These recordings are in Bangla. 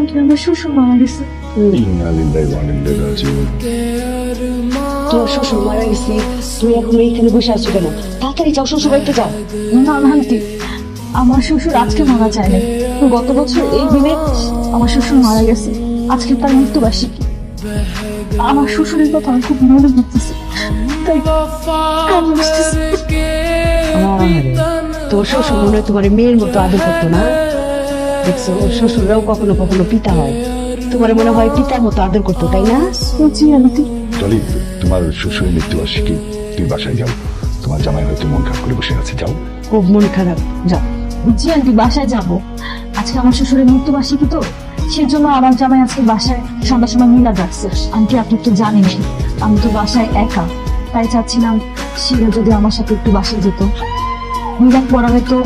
নাকি আমার শ্বশুর মারা গেছে। তোর শ্বশুর মারা গেছে, তুই এখন এইখানে বসে আছো কেন? তাড়াতাড়ি যাও, শ্বশুর বাড়িতে যাও। না আন্টি, আমার শ্বশুর আজকে মারা যায় না। গত বছর এই দিনে আমার শ্বশুর মারা গেছে। আজকে তার মৃত্যুবার্ষিকী। আমার শ্বশুরের কথা আমি খুব মনে করতেছি, তাই কান্না আসতেছে। তোর শ্বশুর মনে হয় তোমার মেয়ের মতো আদর করতো না? দেখছো, শ্বশুররাও কখনো কখনো পিতা হয়। তোমার মনে হয় পিতার মতো আদর করতো, তাই না? জি আন্টি। টলি, তোমার শ্বশুরের মৃত্যুবার্ষিকী, তুমি বাসায় যাও। তোমার জামাই হয়তো মন খারাপ করে বসে আছে, যাও। খুব মন খারাপ, যাও। জি আন্টি, বাসায় যাব। আজকে আমার শ্বশুরের মৃত্যুবার্ষিকী তো, সেজন্য আমার জামাই আজকে বাসায় সন্ধ্যার সময় মিলাদ রাখছে। আন্টি আপনি তো জানেনই আমি তো বাসায় একা, তাই চাচ্ছিলাম শিলা যদি আমার সাথে একটু বাসায় যেত। মিলাদ পড়াবে তো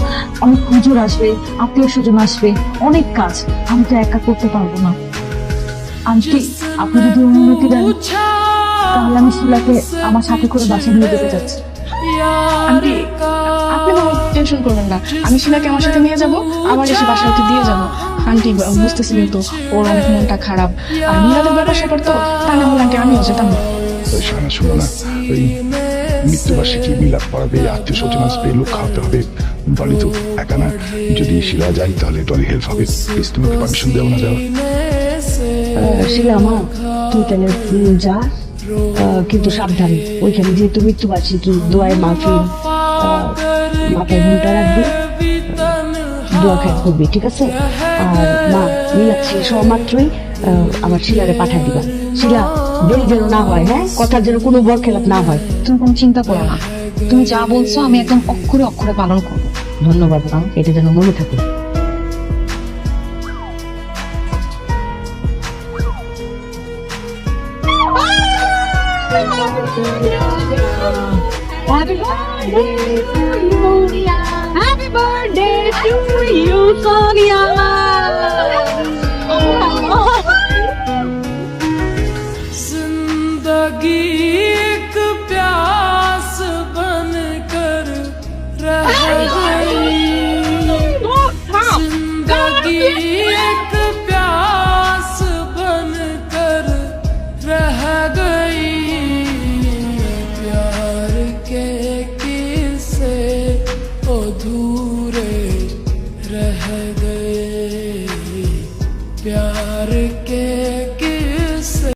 অনেক হুজুর আসবে, আত্মীয় স্বজন আসবে, অনেক কাজ আমি তো একা করতে পারবো না। আন্টি আপনি যদি অনুমতি দেন তাহলে আমি শিলাকে আমার সাথে করে বাসায় নিয়ে যেতে চাচ্ছি। আন্টি আপনি কোনো টেনশন করবেন না, আমি শিলাকে আমার সাথে নিয়ে যাব, আবার এসে বাসায় হতে দিয়ে যাবো। আন্টি বুঝতেছিলেন তো ওর অনেক মনটা খারাপ, আর মিলাদের ব্যাপার স্যাপার তো, তা না হলে আন্টি আমিও যেতাম না। শোনা শোনো না, ওই মৃত্যুবার্ষিকী মিলাদ পড়াবে, আত্মীয় স্বজন আসবে, লোক খাওয়াতে হবে। ডলি তো একা না, যদি শিলা যাই তাহলে ডলি হেল্প হবে। প্লিজ তোমাকে পারমিশন দেবো না যাওয়ার। শিলা মা, তুই তাহলে যা, কিন্তু সাবধান। ওইখানে যেহেতু মৃত্যুবার্ষিকী, দোয়ায় মাহফিল, মাথায় ঘুমটা রাখবি, দোয়া খায় করবি, ঠিক আছে? আর মা, মিলাদ শেষ হওয়া মাত্রই আমার শিলারে পাঠাই দিবা। শিলা, দেরি যেন না হয়, হ্যাঁ? কথার যেন কোনো বরখেলাপ না হয়। তুমি কোনো চিন্তা করো না, তুমি যা বলছো আমি একদম অক্ষরে অক্ষরে পালন করবো। ধন্যবাদ মা, এটা যেন মনে থাকে। Happy birthday to you. Happy birthday to you, Sonia. जिंदगी एक प्यास बन कर रह गई, जिंदगी एक